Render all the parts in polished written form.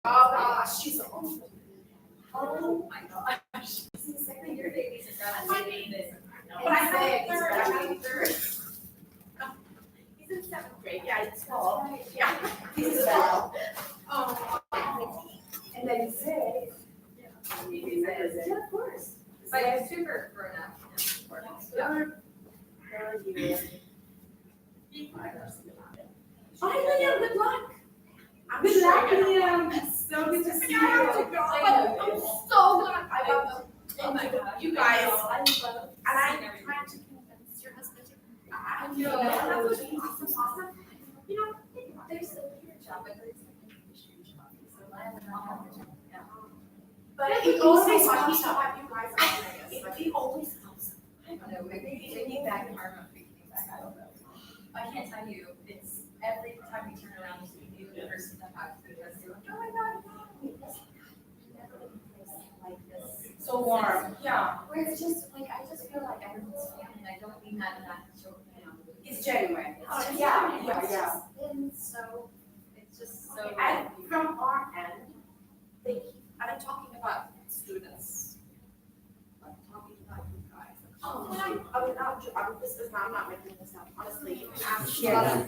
Oh gosh, she's almost. Oh my gosh. This is the second year babies are graduating this. But I have a third. He's in seventh grade. Yeah, it's small. Yeah. He's a small. Oh. And then say. Yeah, of course. But you're super grown up. Third year. Bye, Liam. Good luck. Good luck, Liam. So good to see you. I'm so glad I love Oh my God. you guys. I love And I'm trying to convince your husband to come back. That would be awesome. You know, there's a weird job, but there's like a huge job. So I have an but it always helps to have you guys on, I guess. It always helps. I don't know, maybe taking back karma, taking back, I don't know. I can't tell you, it's every time we turn around, there's a new person that has food, they're like, oh my God, never been in a place like this. So warm. Yeah. Where it's just like, I just feel like everyone's family, I don't mean that in that, you know. It's genuine. Yeah. It's It's just so. And from our end, they keep, and I'm talking about students. I'm talking about you guys. I'm not making this up, honestly. Yeah.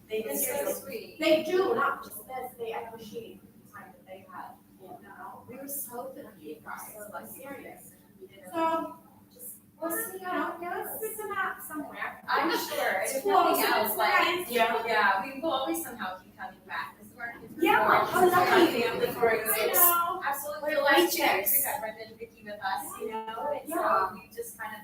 They It's so sweet. They do, not just this, they appreciate the time that they had, you know. We were so good at you guys, So like serious. serious. So, just, we'll see, stick them out somewhere. I'm sure, It's if nothing close, else, like, right? yeah, we will always somehow keep coming back. This is our kids. Yeah, how lucky. Family for I know. Absolutely. We're Last like year, chicks. we got Brenda and Vicky with us, you know, and Yeah. so we just kind of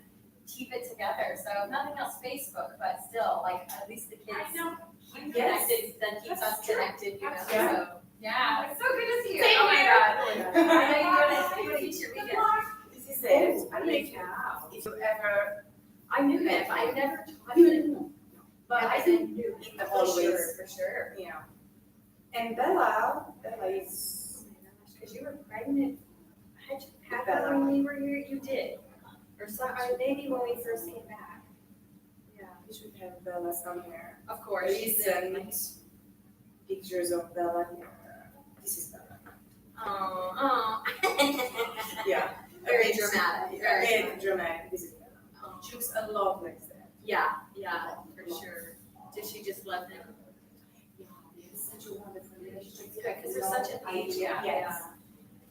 keep it together. So if nothing else, Facebook, but still, like, at least the kids I know. keep Yes. connected, that keeps That's us true. connected, you know, Yeah. so, yeah, it's so good to see you. Same Oh my here. God. I know you want to eat your weekend. This is it. I mean, if you ever, I knew him, I never taught him, but I didn't do eat the for whole sure, ways. for sure. Yeah. And Bella is, Because you were pregnant, had you had Bella. her when we were here? You did, or some, or maybe when we first came back. Yeah, we should have Bella somewhere. of course, she's Recent pictures of Bella here. This is Bella. Oh. Yeah. Very dramatic. Very dramatic. This is Bella. Oh. She looks a lot like that. Yeah, for sure. Did she just love him? Yeah, it's such a wonderful relationship. Yeah, because they're such an age gap. Yes.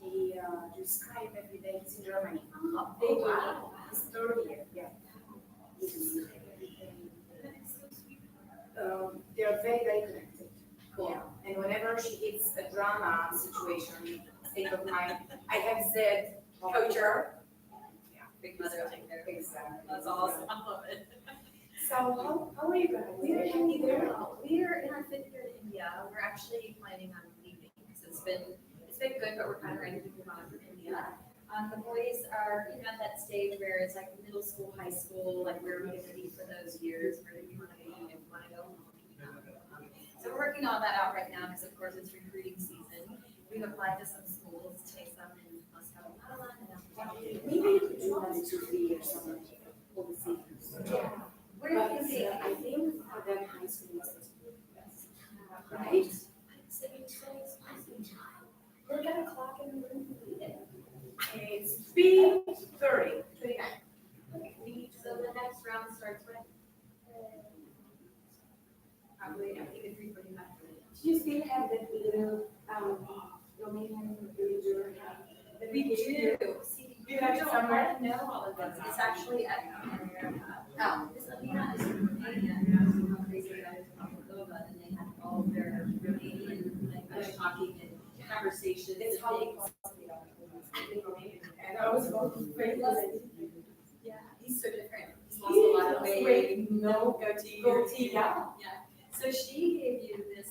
He do Skype every day. He's in Germany. Oh, They do. wow. His third year. Yeah. They're very, very connected. Cool. Yeah. And whenever she hits a drama situation, state of mind, I have said, coach her. Big mother will take care of it. Exactly. That's awesome. I love it. So how are you guys? We're in our fifth year in India. We're actually planning on leaving because it's been good, but we're kind of ready to move on from India. The boys are, you know, at that stage where it's like middle school, high school, like where are we going to be for those years? Where do we want to be? If we want to go home, do we not go home? So we're working all that out right now because of course it's recruiting season. We've applied to some schools, take some in Moscow, and Maybe you could do 1 to 3 years somewhere for the seniors. yeah. What are you thinking? I think for them high school is best. Right? We're gonna clock in the room for the It's 3:30. So the next round starts when? Probably, I think at 3:45. Do you still have that little Romanian villager? We do. See, You have it somewhere? I know all of this. It's actually at oh, this Alina is from Romania. And how crazy that is from Moldova, and they have all their Romanian language talking and conversations. It's and how things. and I was going very Yeah, he's so different. He's lost a lot of weight. No Goatee. yeah. Yeah. So she gave you this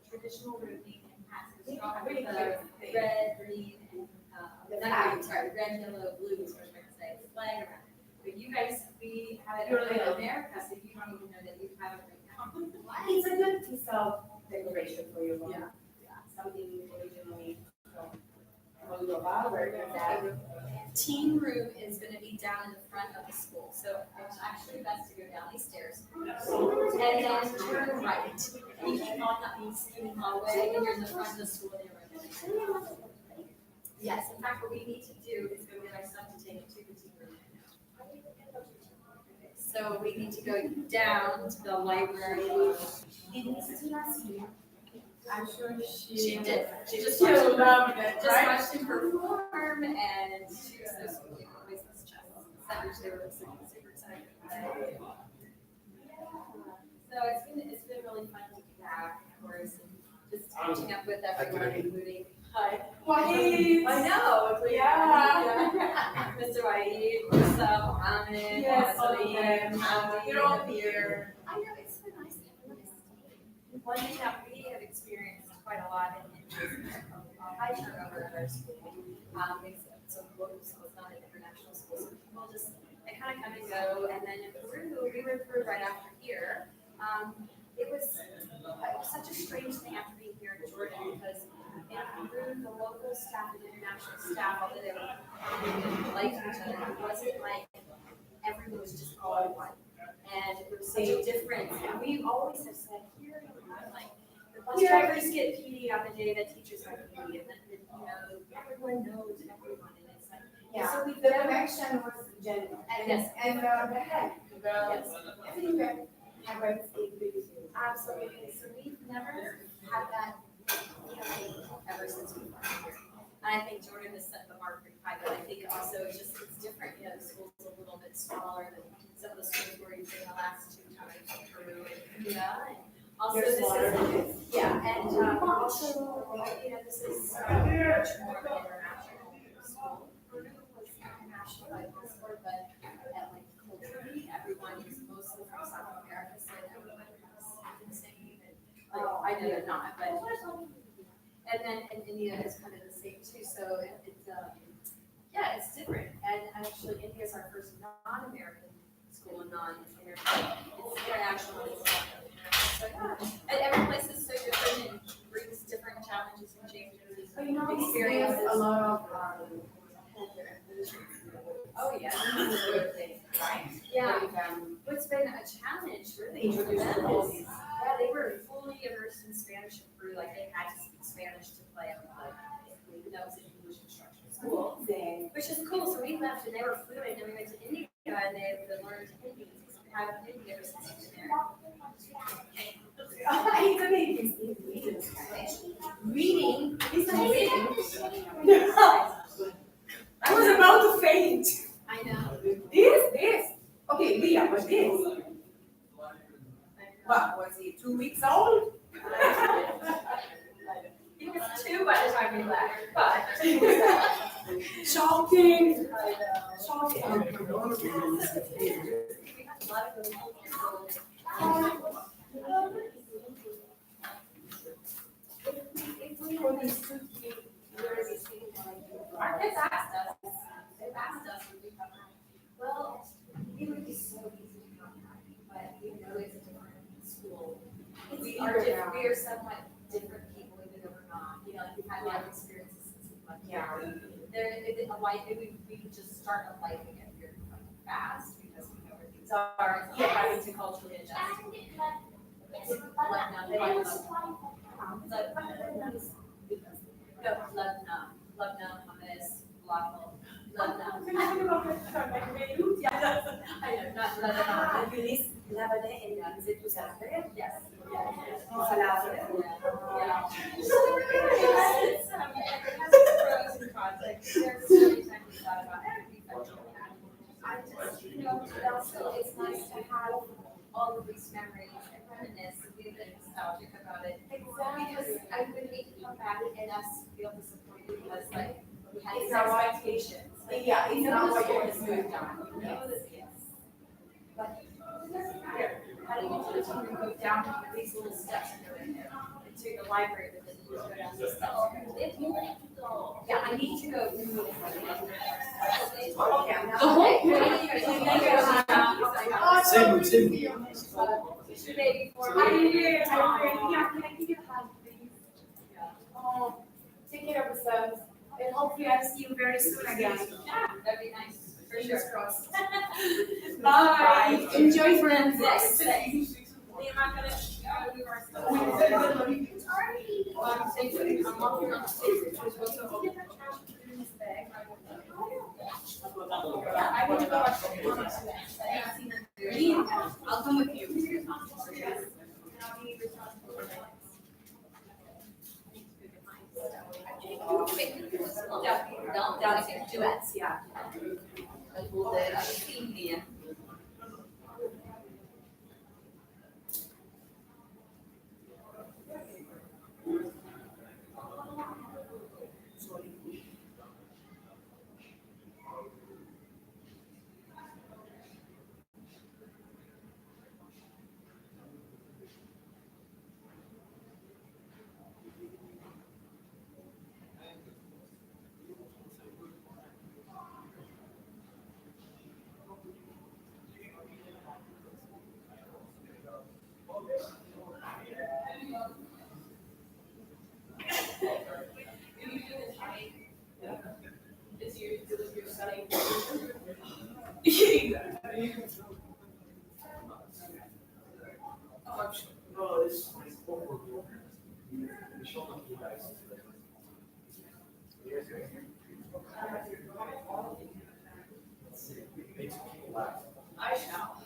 traditional Romanian hat. It's drawn with the red, green, and red, yellow, blue is what I'm trying to say. It's flag around it. But you guys, we have it in America, so you don't even know that you have it right now. It's a good piece of decoration for your home. Yeah. Something originally from Moldova, where is that? Teen room is gonna be down in the front of the school, so it's actually best to go down these stairs. And then turn right. You keep on that skinny hallway, and you're in the front of the school, and you're right there. Yes, in fact, what we need to do is go get our son to take it to the tea room. So we need to go down to the library. I'm sure She did. She just She'll watched love it, just right? watched him perform, and she was so sweet. Always was just which they were super excited. So it's been really fun to be back, of course, and just catching up with everyone, including Wahid. I know. Yeah. Mr. Wahid, Musa, Mohammed, Yes, all of Salim, them. Hamdi. You're all here. I know, it's so nice to everyone to see. One thing that we have experienced quite a lot in is high turnover at our school. It's a local school, it's not an international school, so people just, they kind of come and go. And then in Peru, we were in Peru right after here. It was such a strange thing after being here in Jordan because in Peru, the local staff and international staff, although they were like each other, it wasn't like everyone was just all one. And there was such a difference. And we always have said here, like, the bus drivers get PD on the day that teachers have PD, and then, everyone knows everyone, and it's like, Yeah, so the we've never, connection was genuine. Yes. And the head, Yes. everything that happened is really good. Absolutely. So we've never had that feeling ever since we've been here. And I think Jordan has set the bar pretty high, but I think also it's different. The school's a little bit smaller than some of the schools where you've been the last 2 times in Peru and India. And also There's this smaller is, yeah, and also, this is much more of an international school. Peru was international by passport, but at like culturally, everyone is mostly from South America, so everyone is the same. And I know they're not, but and then in India is kind of the same too. So it's it's different. And actually, India is our first non-American school, non-international. It's international. So and every place is so different and brings different challenges and changes. But there's Experiences. a lot of Oh yeah, that's a good thing, right? Yeah. What's been a challenge really for them is they were fully immersed in Spanish and Peru, like they had to speak Spanish to play on the that was an English instruction school, which is cool. So we left and they were fluent, and we went to India and they learned Hindi. So we have Hindi ever since we've been there. Reading, he's not reading. I was about to faint. I know. This. Okay, Leah, but this. What, was he 2 weeks old? He was 2 by the time we left, but. Shocking. We had a lot of those For these 2 years, our kids asked us, they've asked us if we come back. Well, it would be so easy to come back, but we know it's a different school. We are somewhat different people, even though we're not, like we've had a lot of experiences since we left. Yeah. We could just start a life again here fast because we know where things are, and having to culturally adjust. Labna, hummus, falafel, labna. I know, not labna. Feliz Labane en la de tus árboles. Yes. Ojalá. Yeah. So it's, it has its pros and cons. Like there's so many times we thought about I just, also it's nice to have all of these memories and reminisce and be a bit nostalgic about it. Exactly. Because I would hate to come back and us feel disappointed because like we had It's these not what- expectations. Like, Yeah, it's not what you you're has moved on. You know this, yes. But how do you do it? You go down these little steps and go in there to the library, but then you go down the steps. Yeah, I need to go. Oh, yeah. The whole Same. baby for Can me. I give you a hug, please? Oh, take care of yourselves, and hopefully I'll see you very soon again. Yeah, that'd be nice. For sure. Fingers crossed. Bye. Enjoy, friends. Yes. We're not gonna move our stuff. I'm walking on the stage. We're supposed to open. I'll come with you. Duets, yeah. I shall.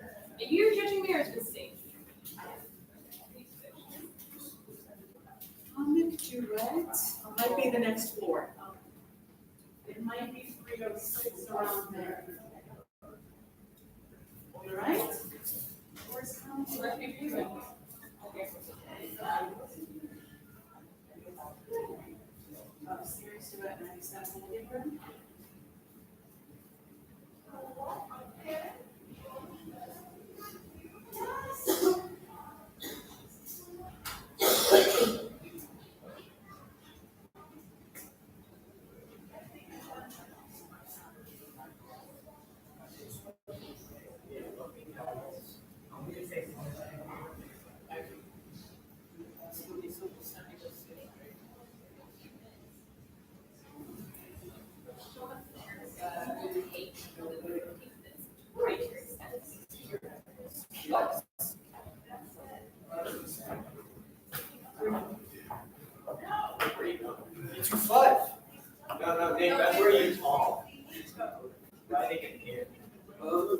Are you judging me or is this safe? Comic duet might be the next floor. It might be 306 around there. All right? Where's comic duet? Upstairs duet 97 different. It's your foot. No, Nick, that's where you tall. I think in here. Oh,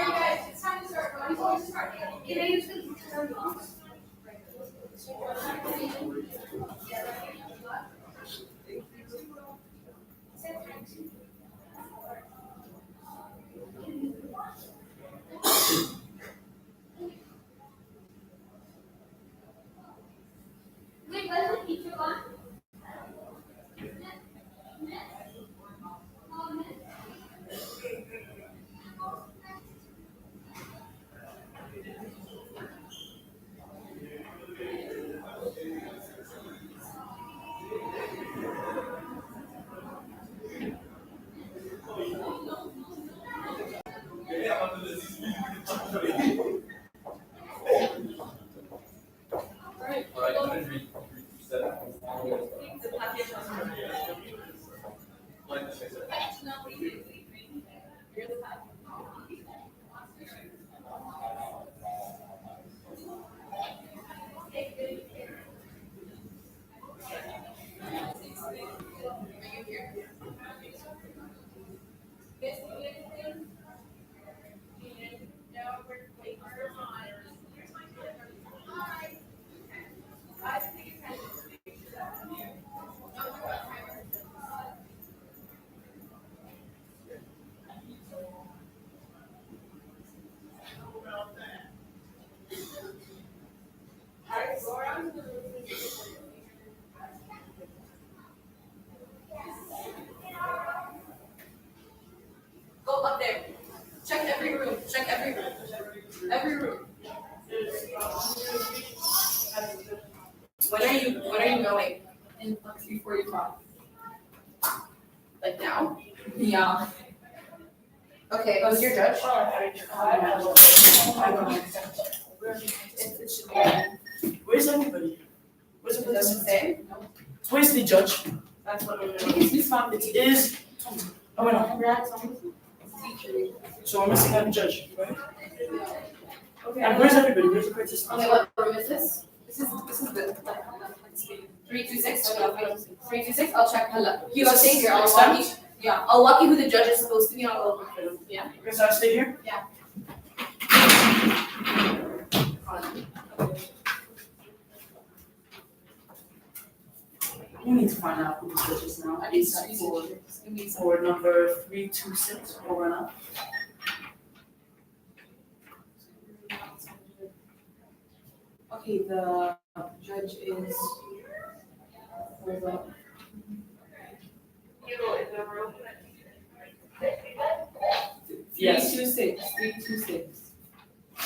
guys, it's time to start. We're going to start. Go up there. Check every room. Check every room. Every room. When are you going? In before you talk. Like now? Yeah. Okay, who's your judge? It should be. Where's everybody? Where's It the doesn't say. Where's the judge? That's what we're doing. He's found the It teacher. is. Oh, no. Congrats on the teacher. So I'm missing out the judge, right? Okay. And where's everybody? Where's the participants? Okay, what room is this? This is the 326. 326. I'll check. Hello. You gotta stay here. I'll walk you. Yeah. I'll walk you who the judge is supposed to be. I'll look for them. Yeah. Okay, so I stay here? Yeah. We need to find out who the judge is now. I need It's for number 326, over and up. Okay, the judge is. Hold up. Yes. 326.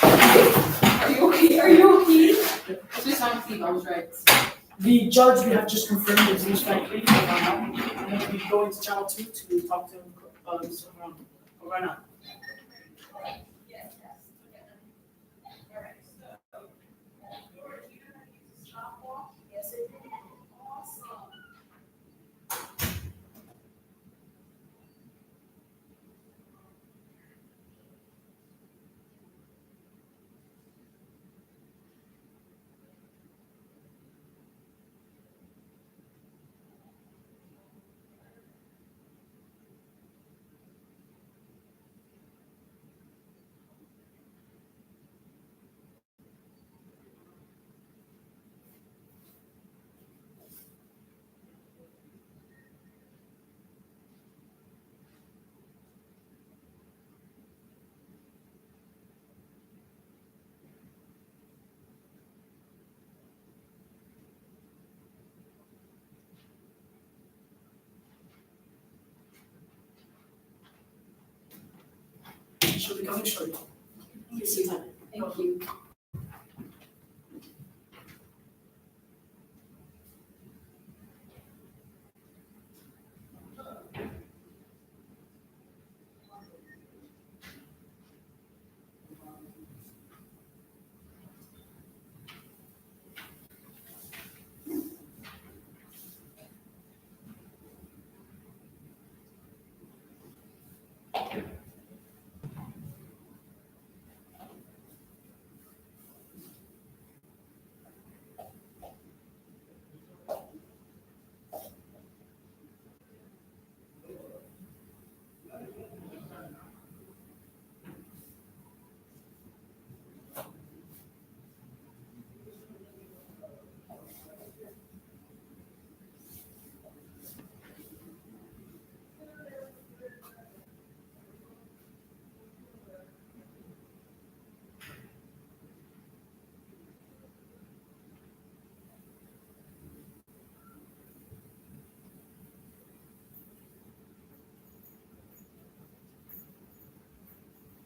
Are you okay? Are you okay? It's just on Steve, I was right. The judge we have just confirmed is Ms. Franklin, over and up. And then we go into channel 2 to talk to Mr. Ron, over and up. She'll be coming shortly. Please sit down. Thank you.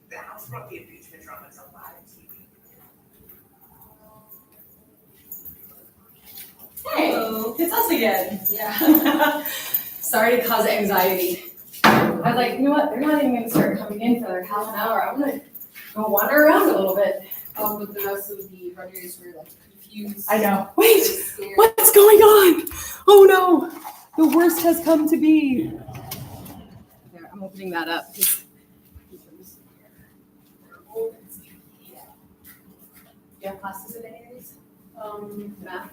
The House brought the impeachment drama to live TV. Hey, it's us again. Yeah. Sorry to cause anxiety. I was like, you know what? They're not even gonna start coming in for their half an hour. I'm gonna go wander around a little bit. But the rest of the runners were like confused. I know. Very Wait, scared. what's going on? Oh no, the worst has come to be. There, I'm opening that up. Do you have classes in any of these? Math?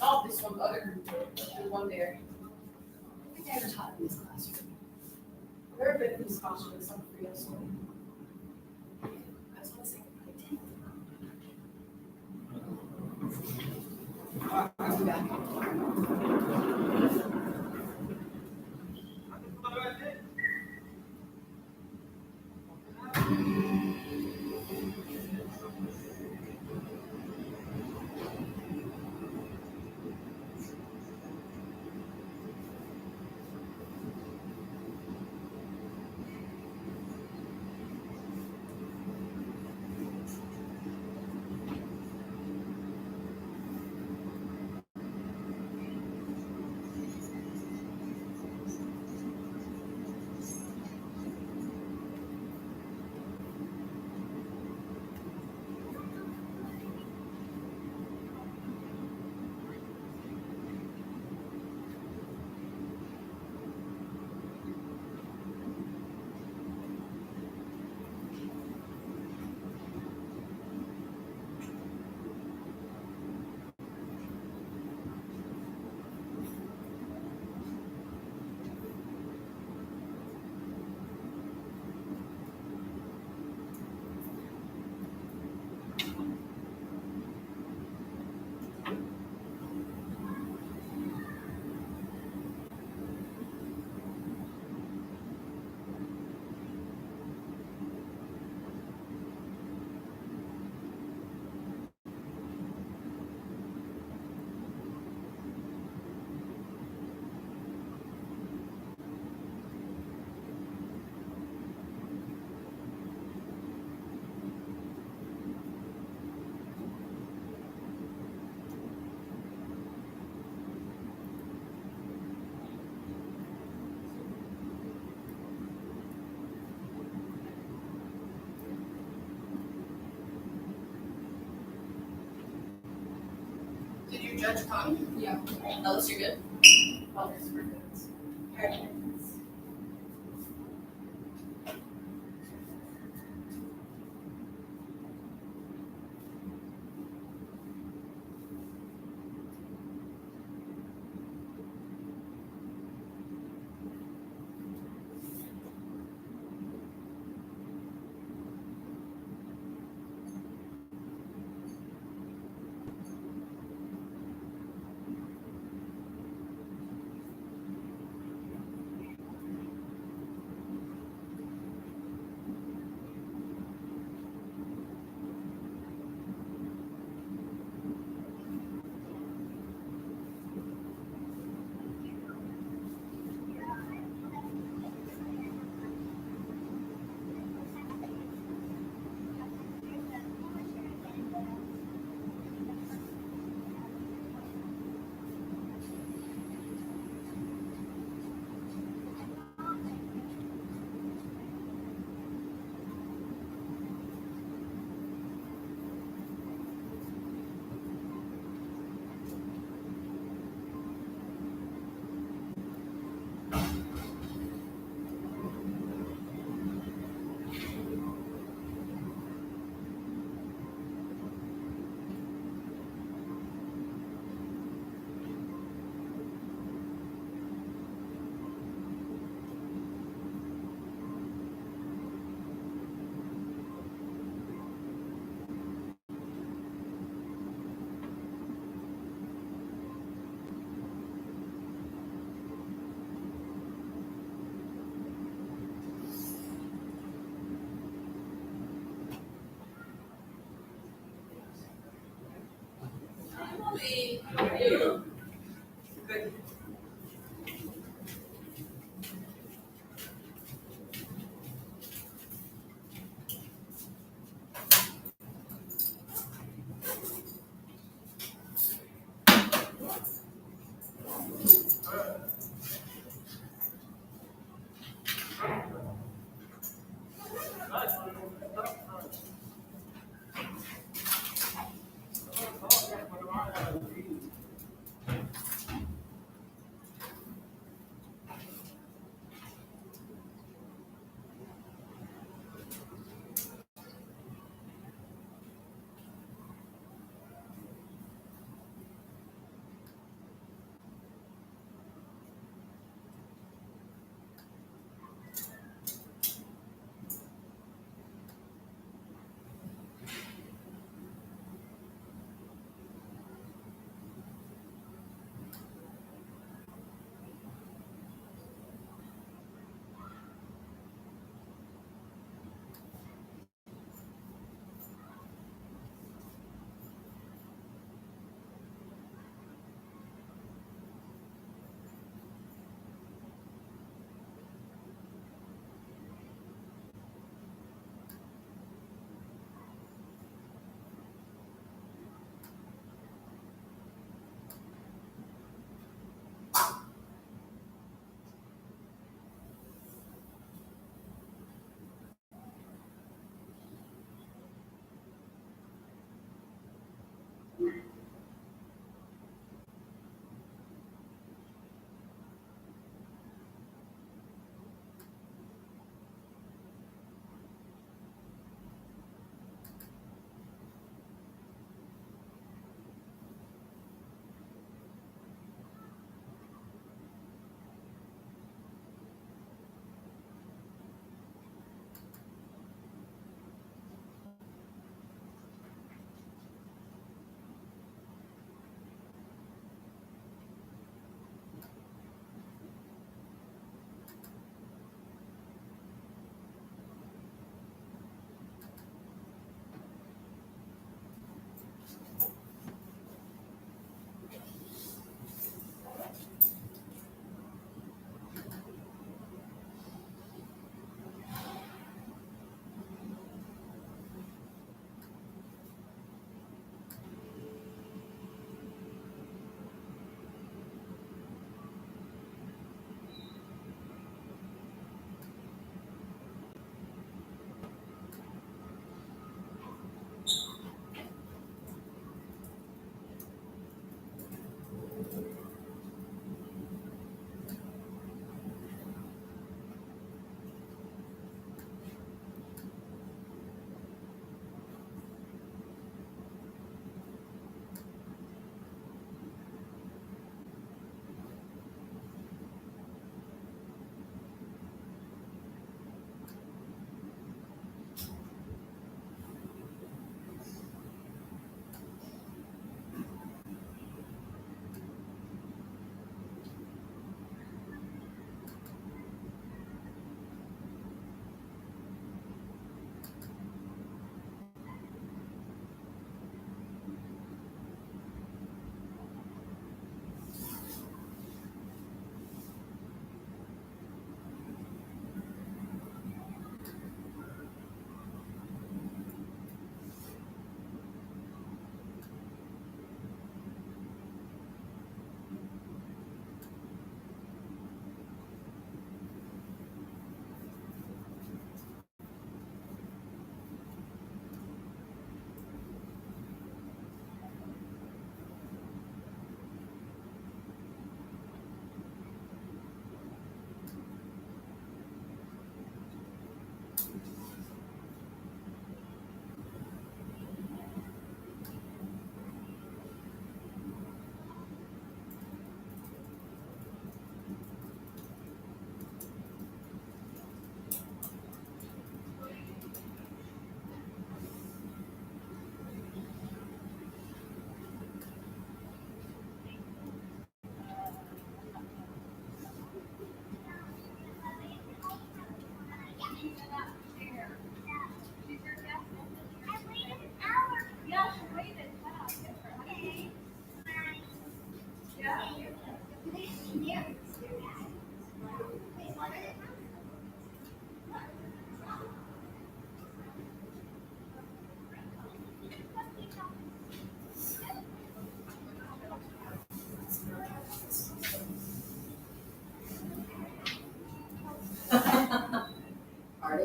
Oh, this one, the one there. I think I ever taught in this classroom. There have been these questions, some for you, so. I just want to say I did. I'll be back. Did you judge Connie? Yeah. Ellis, you're good? Oh, it's for good. Molly, how are you? Good.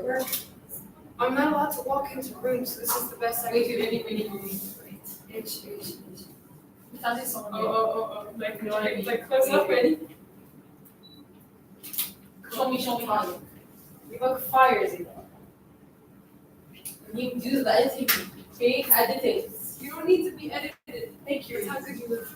work? I'm not allowed to walk into rooms. This is the best I can Wait, do. wait. Itch. That is so Oh. Like close up, ready? Show me how you. You look fiery. You do the editing. Okay, editing. You don't need to be edited. Thank you. It's how good you look.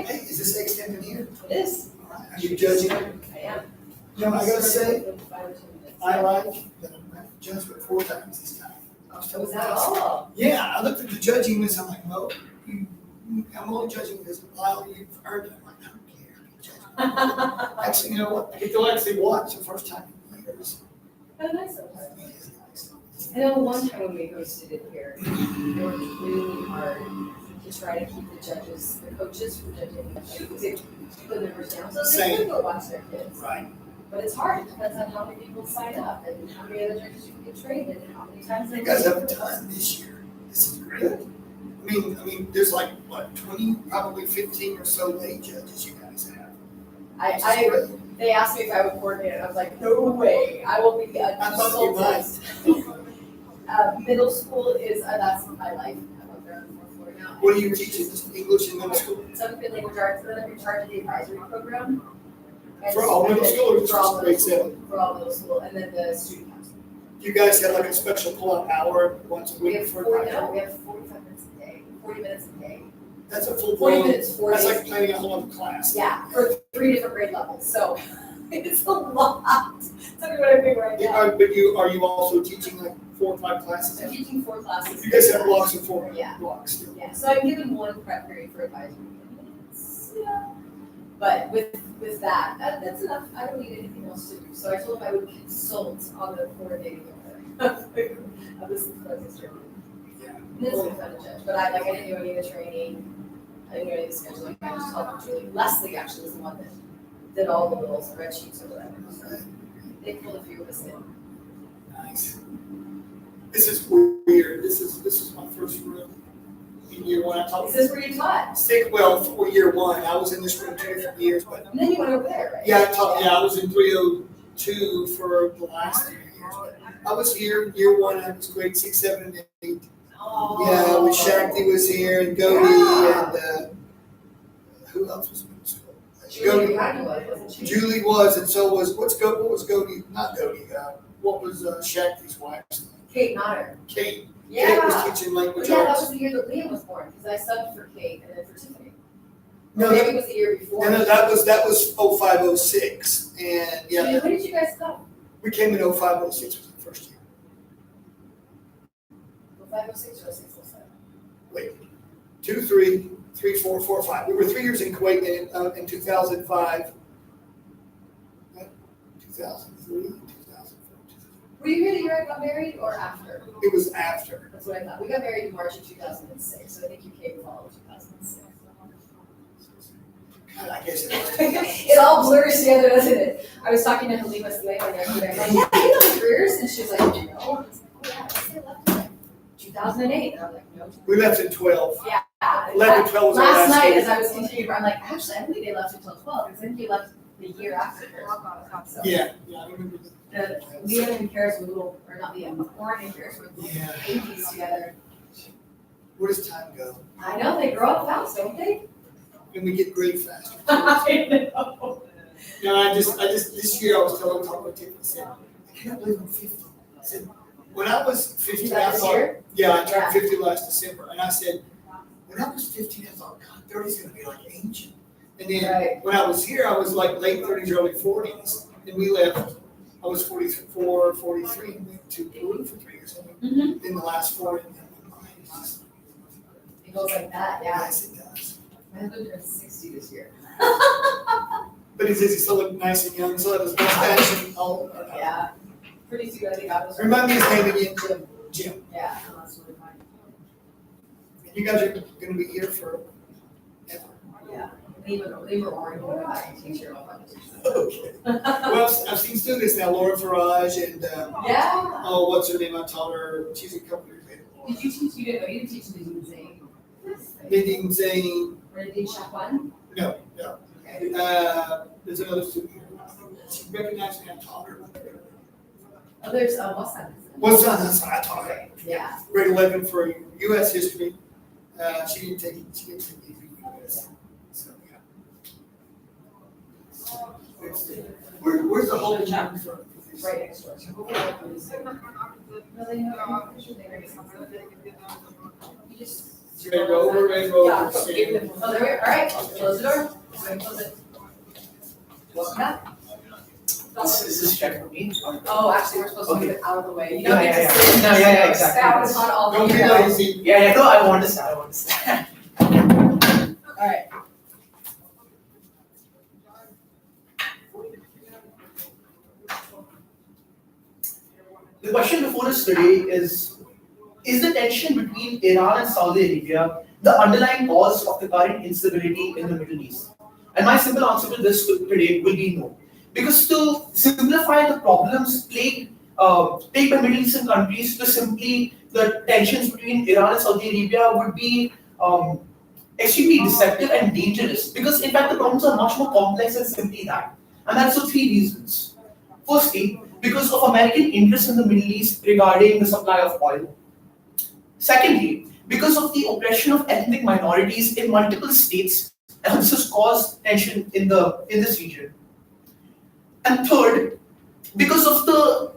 Okay, Hey, is this Extemp in here? it is. Are you judging? I am. You know, I gotta say, 5 or 2 minutes. I like that I'm judged but 4 times this time. I was telling Was that Ross. all? Yeah, I looked at the judging list, I'm like, no, I'm only judging because of while you've earned it. I'm like, I don't care. I'm judging. Actually, you know what? I get to actually watch the first time in years. Oh, nice of us. It is nice. I know one time when we hosted it here, we worked really hard to try to keep the judges, the coaches from judging, to keep the members down, so they Same. could go watch their kids. Right. But it's hard, it depends on how many people sign up and how many other judges you can get trained and how many times they. You guys have a ton this year. This is great. I mean, there's like, what, 20, probably 15 or so lay judges you guys have. They asked me if I would coordinate it, I was like, no way, I will be a I thought you consultant. Middle school is, that's my life, I'm up there on the fourth floor now. What are you teaching? English in middle school? Seventh grade language arts, and then I'm in charge of the advisory program. And For all middle school or for all just middle grade school? 7? For all middle school, and then the student council. You guys have like a special pull-out hour once a We week have for 40 minutes a day, 40 minutes a day. That's a full 40 blown. minutes, 4 That's days. like planning a whole other class. Yeah, for 3 different grade levels, so it's a lot. Tell me what I think right now. But are you also teaching like 4 or 5 classes? I'm teaching 4 classes. You guys have blocks of 4 Yeah. blocks still. Yeah, so I'm given 1 prep period for advisory minutes. Yeah. But with that's enough. I don't need anything else to do. So I told him I would consult on the coordinating of this district. Yeah. And it's been fun to judge, but I didn't do any of the training. I didn't do any of the scheduling. I just helped Julie. Leslie actually was the one that did all the little spreadsheets or whatever. So they pulled a few of us in. Nice. This is weird. This is my first room in year 1. I taught. Is this where you taught? For year 1. I was in this room 2 different years, but And then you went over there, right? yeah, I was in 302 for the last 3 years. But I was here year 1. I was grade 6, 7, and 8. Oh. Yeah, when Shakti was here and Godi and who else was in school? Julie wasn't she? Julie was, and so was what was Godi? Not Godi. What was Shakti's wife's name? Kate Notter. Kate. Yeah. Kate was teaching language Yeah, that arts. was the year that Liam was born, because I subbed for Kate and then for Tiffany. No, Maybe it was the year before. no, that was 05, 06, and yeah, When did you guys come? we came in 05, 06 was the first year. 506 or 607? Wait, 2, 3, 3, 4, 4, 5. We were 3 years in Kuwait in 2005. 2003, 2004. Were you here the year I got married or after? It was after. That's what I thought. We got married in March of 2006, so I think you came fall of 2006. God, I guess it was. It all blurs together, doesn't it? I was talking to Halima Suleiman yesterday. I'm like, yeah, you know the careers. And she was like, no. I was like, oh, yeah, I say left in like 2008. And I'm like, no. We left in 12. Yeah. 11, 12 was our Last last night, year. as I was continuing, I'm like, actually, I don't think they left until 12, because I think they left the year after. So, Yeah, I remember Liam and Karis were little, or not Liam, but Warren and Karis were little Yeah. babies together. Where does time go? I know, they grow up fast, don't they? And we get great faster. I know. No, I just, this year I was talking with Tiffany, I said, I can't believe I'm 50. I said, when I was 15, Is I that this thought, year? yeah, I Yeah. turned 50 last December, and I said, when I was 15, I thought, God, 30 is gonna be like ancient. And then Right. when I was here, I was like late 30s, early 40s, and we left, I was 44, 43, and went to Peru for 3 years. And then the last 4, and then my mind is just, It goes like that, yeah. yes, it does. My husband turned 60 this year. But he says he still looked nice and young, so that was mustache and all. Yeah. Pretty soon, I think I was. Remind me his name again. Jim. Jim. Yeah, that's really fine. You guys are gonna be here for ever. Yeah. They were Oregon, we were back in teacher. Okay. Well, I've seen students now, Laura Farage and, Yeah. oh, what's her name? I taught her, she's a couple years later. Did you teach, you didn't teach Nadine Zane? Nadine Zane, Or Nadine Chapwan? no. Okay. There's another student here. She recognized me, I taught her. Oh, there's, what's that? What's that? That's what I taught her. Okay, yeah. Grade 11 for US history. She didn't take it for US. So, yeah. Where's the whole chapter from? Right next door. So hopefully they'll come soon. No, they know, I'm sure they're gonna come. You just Ready to go, we're ready to go. Yeah, oh, there we go, all right, close the door, go ahead, close it. Is this check for me? Oh, actually, we're supposed to move it out of the way, you Yeah, don't get yeah, to sit. No, yeah, exactly. Sound on all Don't the be lazy. Yeah, no, I want to stand. Alright. The question before us today is the tension between Iran and Saudi Arabia the underlying cause of the current instability in the Middle East? And my simple answer to this today will be no. Because to simplify the problems plagued by Middle Eastern countries to simply the tensions between Iran and Saudi Arabia would be extremely deceptive and dangerous. Because in fact the problems are much more complex than simply that. And that's for three reasons. Firstly, because of American interests in the Middle East regarding the supply of oil. Secondly, because of the oppression of ethnic minorities in multiple states, and this has caused tension in this region. And third, because of the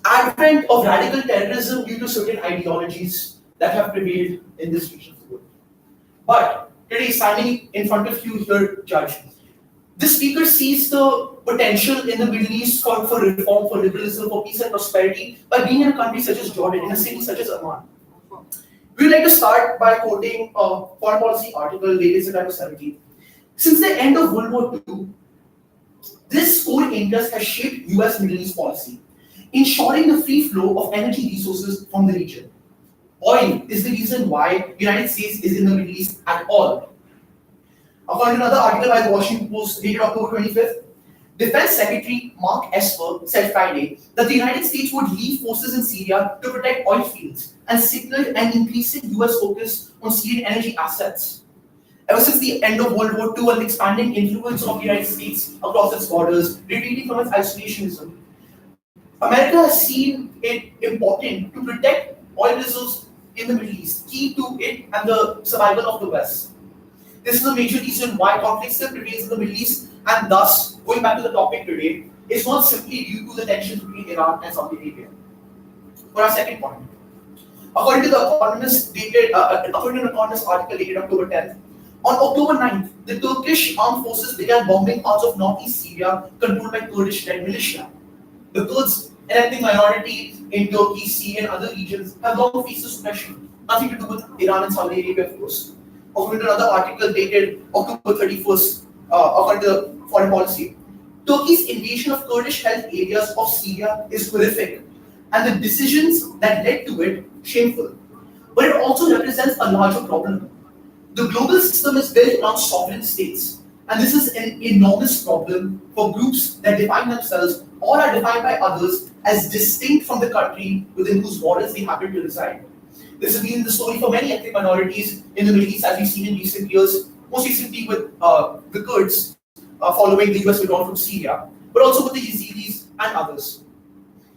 advent of radical terrorism due to certain ideologies that have prevailed in this region of the world. But today, standing in front of you here, Judge, this speaker sees the potential in the Middle East for reform, for liberalism, for peace and prosperity by being in a country such as Jordan, in a city such as Amman. We would like to start by quoting a foreign policy article dated September 17. Since the end of World War II, this core interest has shaped US Middle East policy, ensuring the free flow of energy resources from the region. Oil is the reason why the United States is in the Middle East at all. According to another article by the Washington Post dated October 25th, Defense Secretary Mark Esper said Friday that the United States would leave forces in Syria to protect oil fields and signaled an increasing US focus on Syrian energy assets. Ever since the end of World War II and the expanding influence of the United States across its borders, retreating from its isolationism, America has seen it important to protect oil reserves in the Middle East, key to it and the survival of the West. This is a major reason why conflict still prevails in the Middle East, and thus, going back to the topic today, is not simply due to the tensions between Iran and Saudi Arabia. For our second point, according to the according to an Economist article dated October 10th, on October 9th, the Turkish armed forces began bombing parts of northeast Syria controlled by Kurdish-led militia. The Kurds, an ethnic minority in Turkey, Syria, and other regions, have long faced suppression, nothing to do with Iran and Saudi Arabia, of course. According to another article dated October 31st, according to foreign policy, Turkey's invasion of Kurdish-held areas of Syria is horrific, and the decisions that led to it shameful. But it also represents a larger problem. The global system is built around sovereign states, and this is an enormous problem for groups that define themselves or are defined by others as distinct from the country within whose borders they happen to reside. This has been the story for many ethnic minorities in the Middle East, as we've seen in recent years, most recently with the Kurds following the US withdrawal from Syria, but also with the Yazidis and others.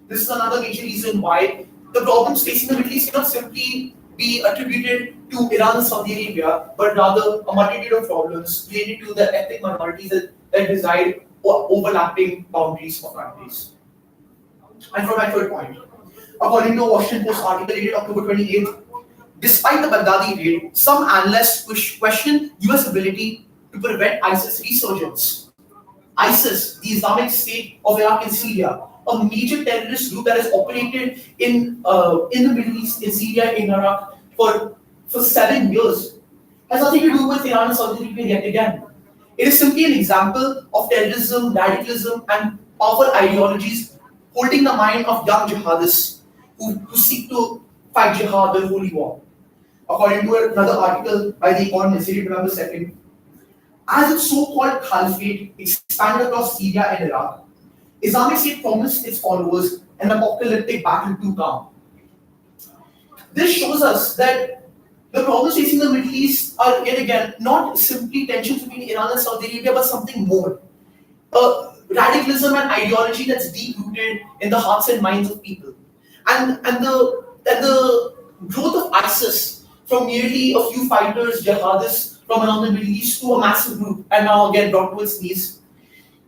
This is another major reason why the problems facing the Middle East cannot simply be attributed to Iran and Saudi Arabia, but rather a multitude of problems related to the ethnic minorities that reside overlapping boundaries of countries. And for my third point, according to a Washington Post article dated October 28th, despite the Baghdadi raid, some analysts question US ability to prevent ISIS resurgence. ISIS, the Islamic State of Iraq and Syria, a major terrorist group that has operated in the Middle East, in Syria, in Iraq for 7 years, has nothing to do with Iran and Saudi Arabia yet again. It is simply an example of terrorism, radicalism, and powerful ideologies holding the mind of young jihadists who seek to fight jihad, the holy war. According to another article by The Economist, dated November 2nd, as its so-called caliphate expanded across Syria and Iraq, Islamic State promised its followers an apocalyptic battle to come. This shows us that the problems facing the Middle East are, yet again, not simply tensions between Iran and Saudi Arabia, but something more. Radicalism and ideology that's deep-rooted in the hearts and minds of people. And the growth of ISIS from merely a few fighters, jihadists from around the Middle East to a massive group, and now again brought to its knees,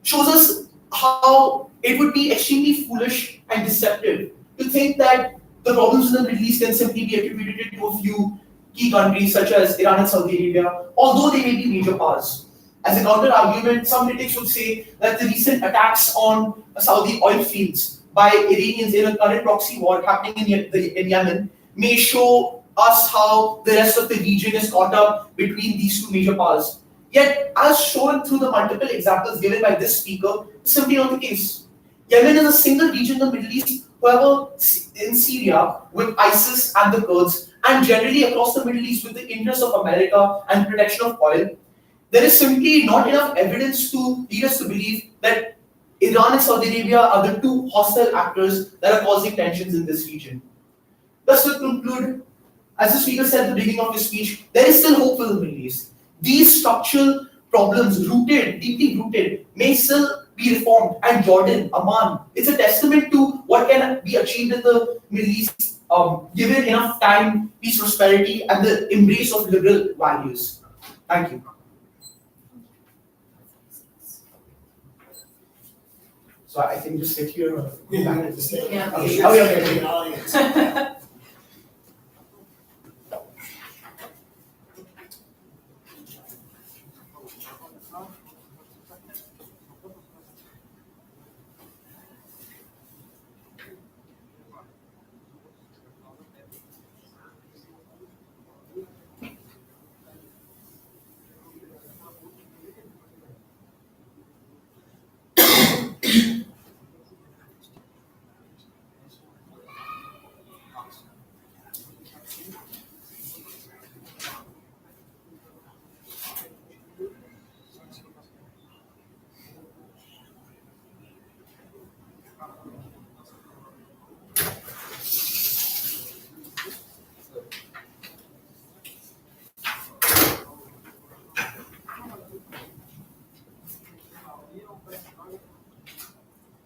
shows us how it would be extremely foolish and deceptive to think that the problems in the Middle East can simply be attributed to a few key countries such as Iran and Saudi Arabia, although they may be major powers. As a counter argument, some critics would say that the recent attacks on Saudi oil fields by Iranians in a current proxy war happening in Yemen may show us how the rest of the region is caught up between these two major powers. Yet, as shown through the multiple examples given by this speaker, it's simply not the case. Yemen is a single region in the Middle East, however, in Syria with ISIS and the Kurds, and generally across the Middle East with the interests of America and protection of oil, there is simply not enough evidence to lead us to believe that Iran and Saudi Arabia are the two hostile actors that are causing tensions in this region. Thus, to conclude, as the speaker said at the beginning of his speech, there is still hope for the Middle East. These structural problems, deeply rooted, may still be reformed. And Jordan, Amman, it's a testament to what can be achieved in the Middle East, given enough time, peace, prosperity, and the embrace of liberal values. Thank you. So I can just sit here or go back to the stage. Yeah. Okay. Oh, yeah, okay, okay. The audience.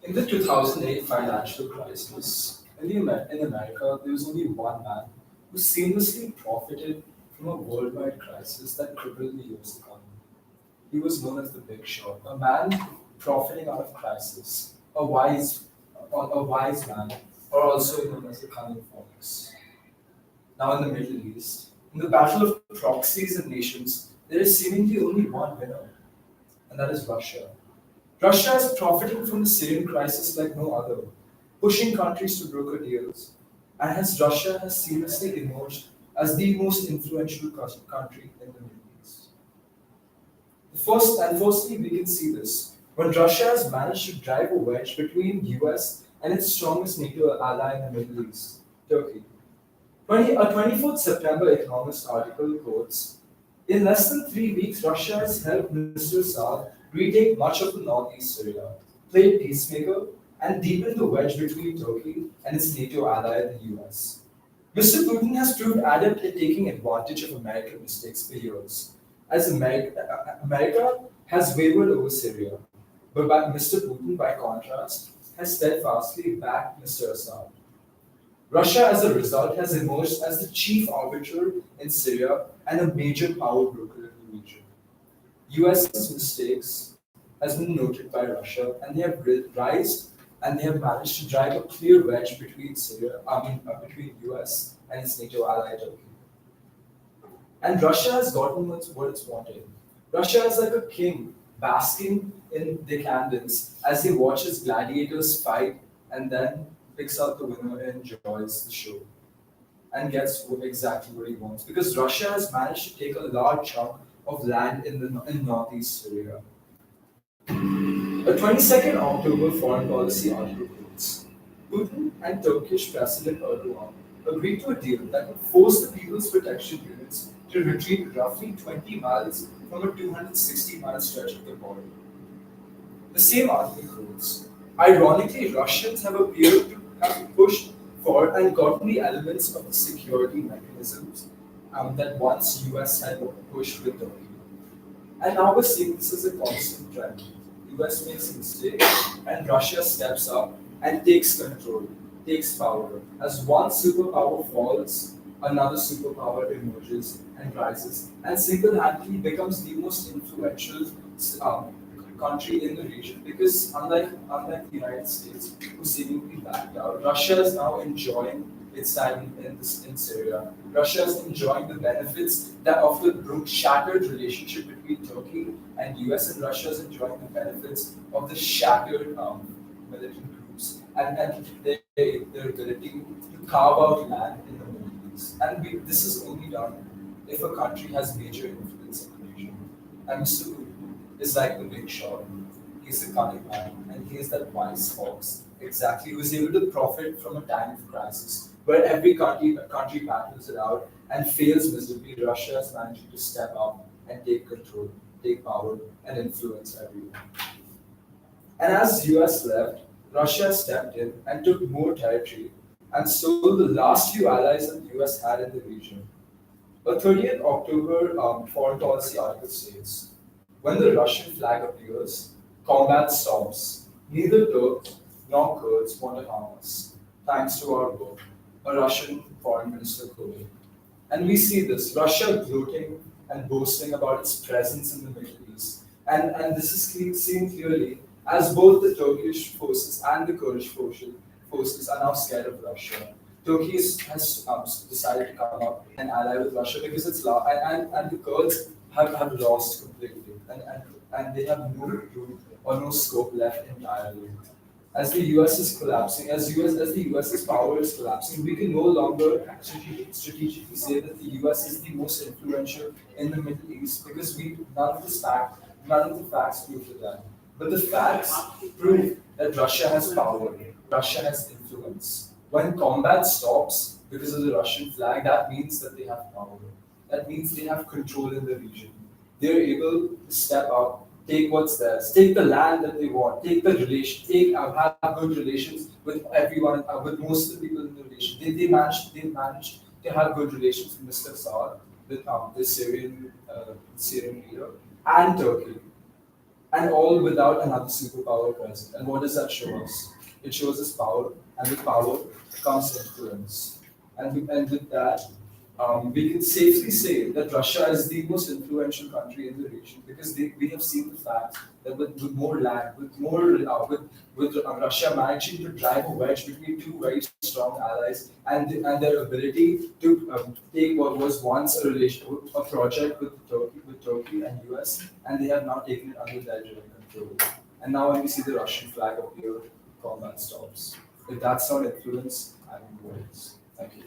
In the 2008 financial crisis, in America, there was only one man who seamlessly profited from a worldwide crisis that crippled the US economy. He was known as the Big Short, a man profiting out of crisis, a wise man, or also known as the cunning fox. Now in the Middle East, in the battle of proxies and nations, there is seemingly only one winner, and that is Russia. Russia is profiting from the Syrian crisis like no other, pushing countries to broker deals, and hence Russia has seamlessly emerged as the most influential country in the Middle East. Firstly, we can see this when Russia has managed to drive a wedge between US and its strongest NATO ally in the Middle East, Turkey. A 24th September Economist article quotes, "In less than 3 weeks, Russia has helped Mr. Assad retake much of the northeast Syria, played peacemaker, and deepened the wedge between Turkey and its NATO ally, the US. Mr. Putin has proved adept at taking advantage of American mistakes for years, as America has wavered over Syria, but Mr. Putin, by contrast, has steadfastly backed Mr. Assad. Russia, as a result, has emerged as the chief arbiter in Syria and a major power broker in the region. US's mistakes has been noted by Russia, and they have risen and they have managed to drive a clear wedge between between US and its NATO ally Turkey. And Russia has gotten what it's wanted. Russia is like a king basking in decadence as he watches gladiators fight and then picks out the winner and enjoys the show and gets exactly what he wants. Because Russia has managed to take a large chunk of land in northeast Syria. A 22nd October foreign policy article quotes, Putin and Turkish President Erdogan agreed to a deal that would force the People's Protection Units to retreat roughly 20 miles from a 260-mile stretch of the border. The same article quotes, ironically, Russians have appeared to have pushed for and gotten the elements of the security mechanisms that once US had pushed with Turkey. And now we're seeing this as a constant trend. US makes a mistake and Russia steps up and takes control, takes power. As one superpower falls, another superpower emerges and rises and single-handedly becomes the most influential country in the region because unlike the United States, who seemingly backed out, Russia is now enjoying its time in Syria. Russia is enjoying the benefits that of the shattered relationship between Turkey and US, and Russia is enjoying the benefits of the shattered military groups and their ability to carve out land in the Middle East. And this is only done if a country has major influence in the region. And Mr. Putin is like the big shot. He's the cunning man, and he is that wise fox. Exactly, who is able to profit from a time of crisis where every country battles it out and fails miserably. Russia is managing to step up and take control, take power, and influence everyone. And as US left, Russia stepped in and took more territory and stole the last few allies that the US had in the region. A 30th October foreign policy article states, when the Russian flag appears, combat stops. Neither Turks nor Kurds want to harm us, thanks to our work, a Russian foreign minister quoted. And we see this, Russia gloating and boasting about its presence in the Middle East. And this is seen clearly as both the Turkish forces and the Kurdish forces are now scared of Russia. Turkey has decided to come up and ally with Russia because and the Kurds have lost completely and they have no room or no scope left entirely. As the US is collapsing, as the US's power is collapsing, we can no longer strategically say that the US is the most influential in the Middle East because none of the facts prove to that. But the facts prove that Russia has power, Russia has influence. When combat stops because of the Russian flag, that means that they have power. That means they have control in the region. They're able to step up, take what's theirs, take the land that they want, take the have good relations with everyone, with most of the people in the relation. They managed to have good relations with Mr. Assad, with the Syrian leader, and Turkey, and all without another superpower present. And what does that show us? It shows us power, and with power comes influence. And with that, we can safely say that Russia is the most influential country in the region because we have seen the fact that with more land, with Russia managing to drive a wedge between two very strong allies and their ability to take what was once a project with Turkey and US, and they have now taken it under their direct control. And now when we see the Russian flag appear, combat stops. If that's not influence, I don't know what is. Thank you.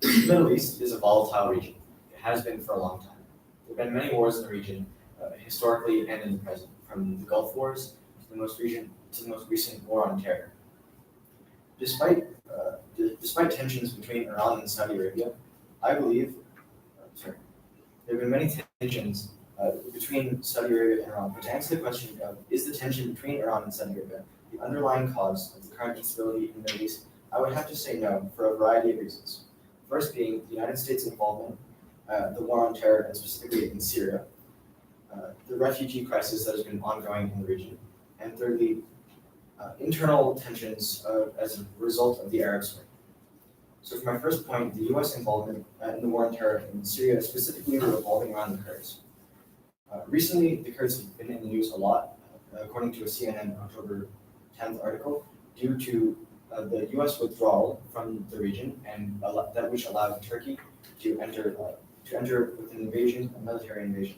The Middle East is a volatile region. It has been for a long time. There have been many wars in the region, historically and in the present, from the Gulf Wars to the most recent war on terror. Despite tensions between Iran and Saudi Arabia, I believe, there have been many tensions between Saudi Arabia and Iran. But to answer the question of is the tension between Iran and Saudi Arabia the underlying cause of the current instability in the Middle East, I would have to say no for a variety of reasons. First being the United States' involvement, the war on terror, and specifically in Syria, the refugee crisis that has been ongoing in the region, and thirdly, internal tensions as a result of the Arab Spring. So for my first point, the US involvement in the war on terror in Syria, specifically revolving around the Kurds. Recently, the Kurds have been in the news a lot, according to a CNN October 10th article, due to the U.S. withdrawal from the region and that which allowed Turkey to enter with an invasion, a military invasion.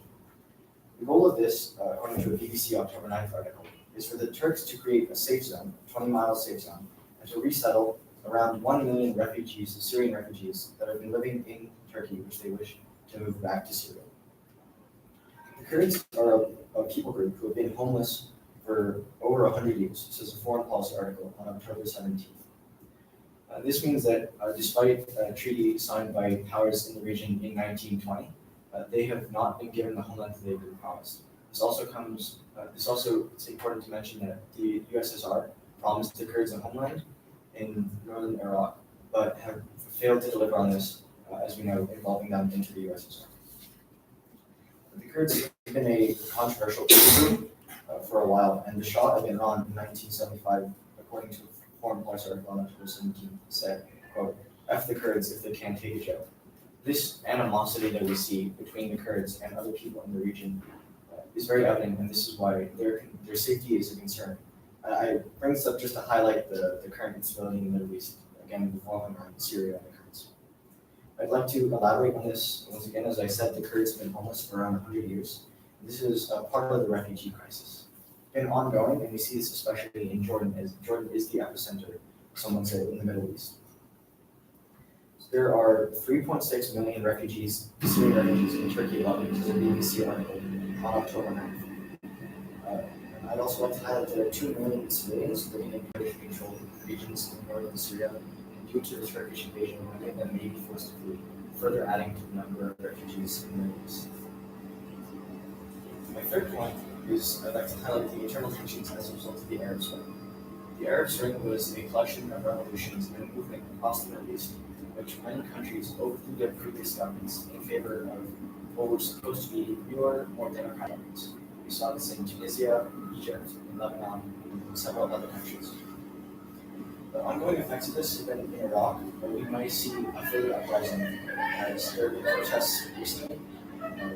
The goal of this, according to a BBC October 9th article, is for the Turks to create a safe zone, 20-mile safe zone, and to resettle around 1 million refugees, Syrian refugees, that have been living in Turkey, which they wish to move back to Syria. The Kurds are a people group who have been homeless for over 100 years. This is a foreign policy article on October 17th. This means that despite a treaty signed by powers in the region in 1920, they have not been given the homeland that they've been promised. It's important to mention that the USSR promised the Kurds a homeland in northern Iraq, but have failed to deliver on this, as we know, involving them into the USSR. The Kurds have been a controversial people group for a while, and the Shah of Iran in 1975, according to a Foreign Policy article on October 17th, said, quote, "F the Kurds if they can't take a joke." This animosity that we see between the Kurds and other people in the region is very evident, and this is why their safety is a concern. I bring this up just to highlight the current instability in the Middle East, again, revolving around Syria and the Kurds. I'd like to elaborate on this. Once again, as I said, the Kurds have been homeless for around 100 years. This is part of the refugee crisis. It's been ongoing, and we see this especially in Jordan, as Jordan is the epicenter, some would say, in the Middle East. So there are 3.6 million refugees, Syrian refugees in Turkey alone, which is a BBC article on October 9th. I'd also like to highlight there are 2 million civilians living in British-controlled regions in northern Syria, and due to the Turkish invasion, many of them may be forced to flee, further adding to the number of refugees in the Middle East. My third point is I'd like to highlight the internal tensions as a result of the Arab Spring. The Arab Spring was a collection of revolutions and a movement across the Middle East, in which many countries overthrew their previous governments in favor of what were supposed to be newer, more democratic governments. We saw this in Tunisia, Egypt, in Lebanon, and several other countries. The ongoing effects of this have been in Iraq, where we might see a further uprising as there have been protests recently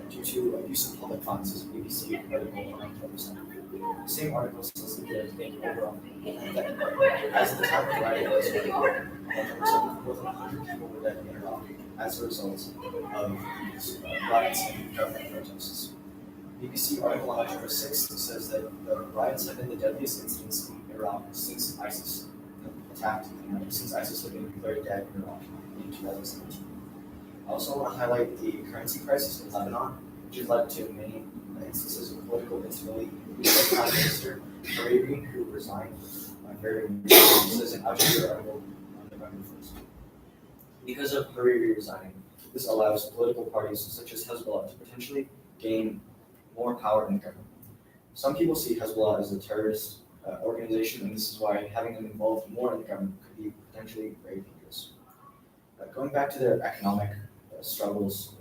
due to abuse of public funds, as a BBC article on October 7th. The same article says that there has been over as the time of writing this article, more than 100 people were dead in Iraq as a result of these riots and government protests. BBC article on October 6th says that the riots have been the deadliest incidents in Iraq since ISIS had been declared dead in Iraq in 2017. I also want to highlight the currency crisis in Lebanon, which has led to many instances of political instability. We have Prime Minister Hariri, who resigned very recently. This is an Al Jazeera article on November 1st. Because of Hariri resigning, this allows political parties such as Hezbollah to potentially gain more power in the government. Some people see Hezbollah as a terrorist organization, and this is why having them involved more in the government could be potentially very dangerous. Going back to their economic struggles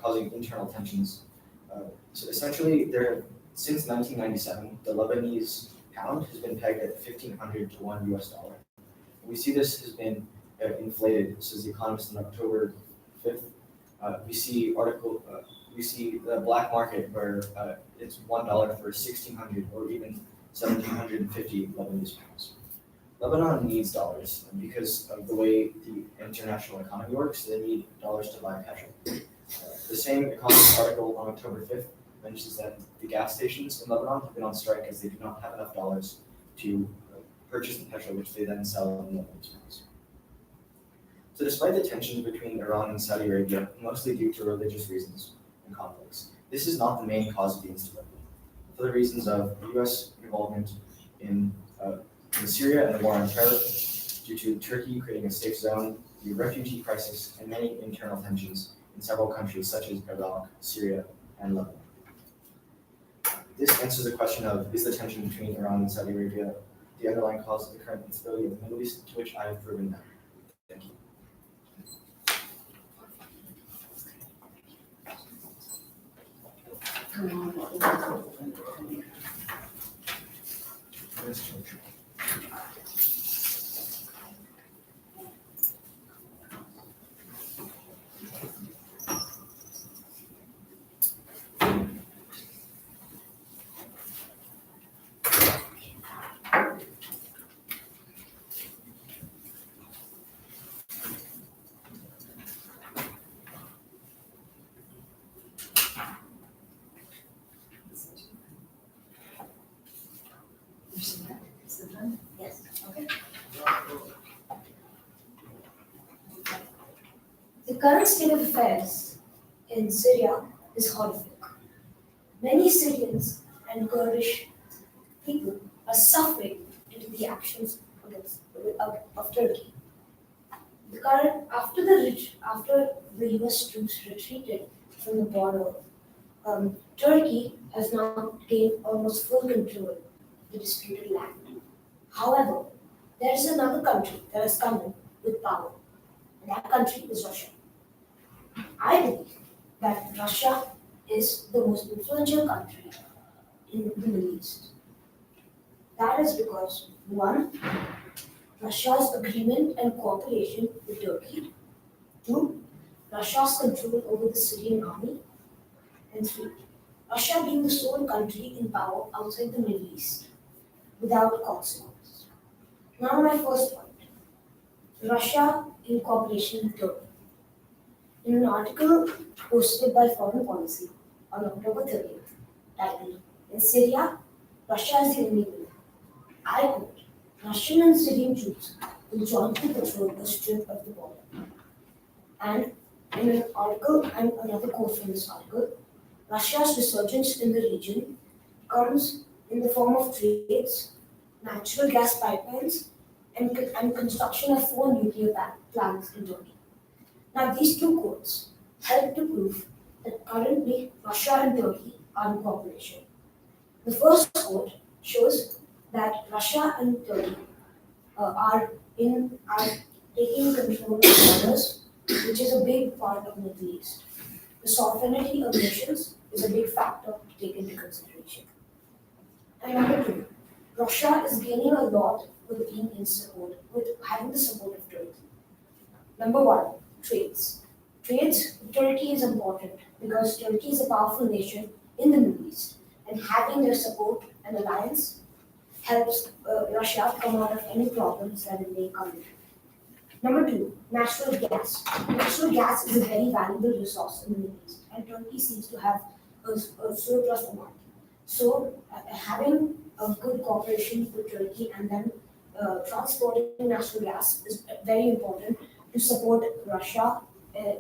causing internal tensions, so essentially since 1997, the Lebanese pound has been pegged at 1,500 to $1 US. We see this has been inflated, says The Economist on October 5th. We see the black market where it's $1 for 1,600 or even 1,750 Lebanese pounds. Lebanon needs dollars, and because of the way the international economy works, they need dollars to buy petrol. The same Economist article on October 5th mentions that the gas stations in Lebanon have been on strike as they do not have enough dollars to purchase the petrol, which they then sell in Lebanese pounds. So despite the tensions between Iran and Saudi Arabia, mostly due to religious reasons and conflicts, this is not the main cause of the instability. For the reasons of U.S. involvement in Syria and the war on terror, due to Turkey creating a safe zone, the refugee crisis, and many internal tensions in several countries such as Iraq, Syria, and Lebanon. This answers the question of, is the tension between Iran and Saudi Arabia the underlying cause of the current instability in the Middle East, to which I have proven that. Thank you. Yes, okay. The current state of affairs in Syria is horrific. Many Syrians and Kurdish people are suffering due to the actions of Turkey. After the US troops retreated from the border, Turkey has now gained almost full control of the disputed land. However, there is another country that has come in with power, and that country is Russia. I believe that Russia is the most influential country in the Middle East. That is because one, Russia's agreement and cooperation with Turkey. Two, Russia's control over the Syrian army. And three, Russia being the sole country in power outside the Middle East without consequence. Now my first point. Russia in cooperation with Turkey. In an article posted by Foreign Policy on October 30th, titled In Syria, Russia is the enemy villain. I quote, Russian and Syrian troops will jointly patrol the strip of the border. And in an article, and another quote from this article, Russia's resurgence in the region comes in the form of trades, natural gas pipelines, and construction of 4 nuclear plants in Turkey. Now, these two quotes help to prove that currently Russia and Turkey are in cooperation. The first quote shows that Russia and Turkey are taking control of borders, which is a big part of the Middle East. The sovereignty of nations is a big factor to take into consideration. And number two, Russia is gaining a lot with being in support, with having the support of Turkey. Number one, trades. Trades, Turkey is important because Turkey is a powerful nation in the Middle East, and having their support and alliance helps Russia come out of any problems that it may come into. Number two, natural gas. Natural gas is a very valuable resource in the Middle East, and Turkey seems to have a surplus amount. So, having a good cooperation with Turkey and then transporting natural gas is very important to support Russia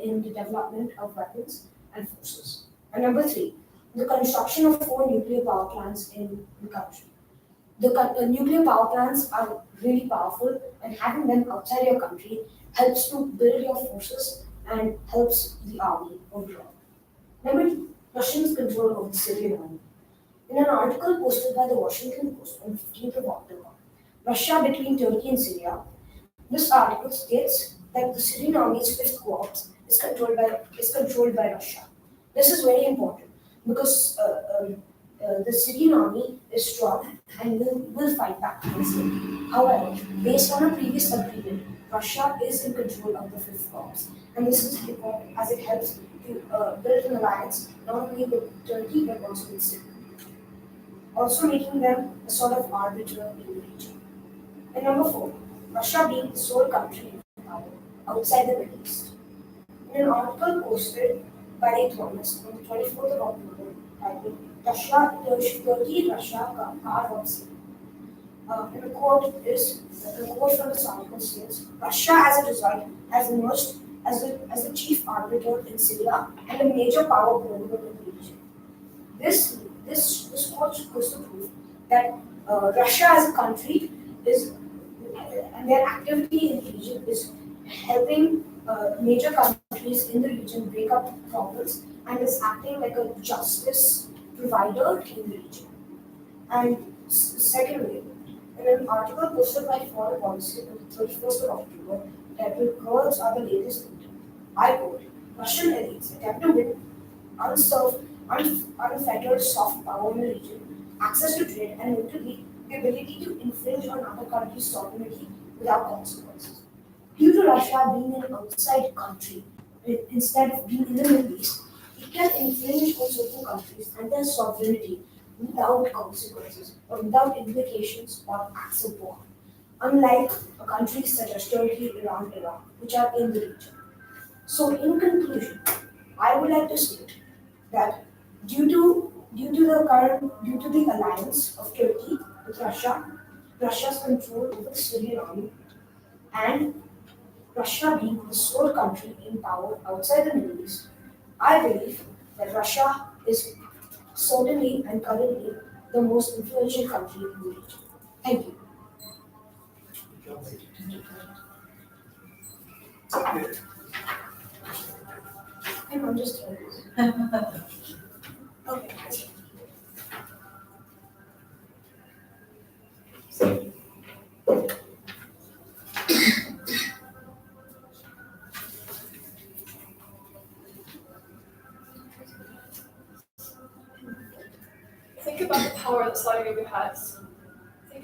in the development of weapons and forces. And number three, the construction of 4 nuclear power plants in the country. The nuclear power plants are really powerful, and having them outside your country helps to build your forces and helps the army overall. Number two, Russians' control of the Syrian army. In an article posted by the Washington Post on 15th of October, Russia between Turkey and Syria, this article states that the Syrian army's fifth corps is controlled by Russia. This is very important because the Syrian army is strong and will fight back against it. However, based on a previous agreement, Russia is in control of the fifth corps, and this is important as it helps to build an alliance not only with Turkey but also with Syria, also making them a sort of arbiter in the region. And number four, Russia being the sole country in power outside the Middle East. In an article posted by The Economist on the 24th of October titled Turkey, Russia, carve up Syria. And the quote from this article states, Russia as a result has emerged as the chief arbiter in Syria and a major power broker in the region. This quote goes to prove that Russia as a country is and their activity in the region is helping major countries in the region break up problems and is acting like a justice provider in the region. And secondly, in an article posted by Foreign Policy on the 31st of October titled Girls Are the Latest Victim, I quote, Russian elites attempt to win unfettered soft power in the region, access to trade, and notably the ability to infringe on other countries' sovereignty without consequences. Due to Russia being an outside country, instead of being in the Middle East, it can infringe on certain countries and their sovereignty without consequences or without implications or acts of war, unlike countries such as Turkey, Iran, Iraq, which are in the region. So, in conclusion, I would like to state that due to the alliance of Turkey with Russia, Russia's control over the Syrian army, and Russia being the sole country in power outside the Middle East, I believe that Russia is certainly and currently the most influential country in the region. Thank you. I'm just okay.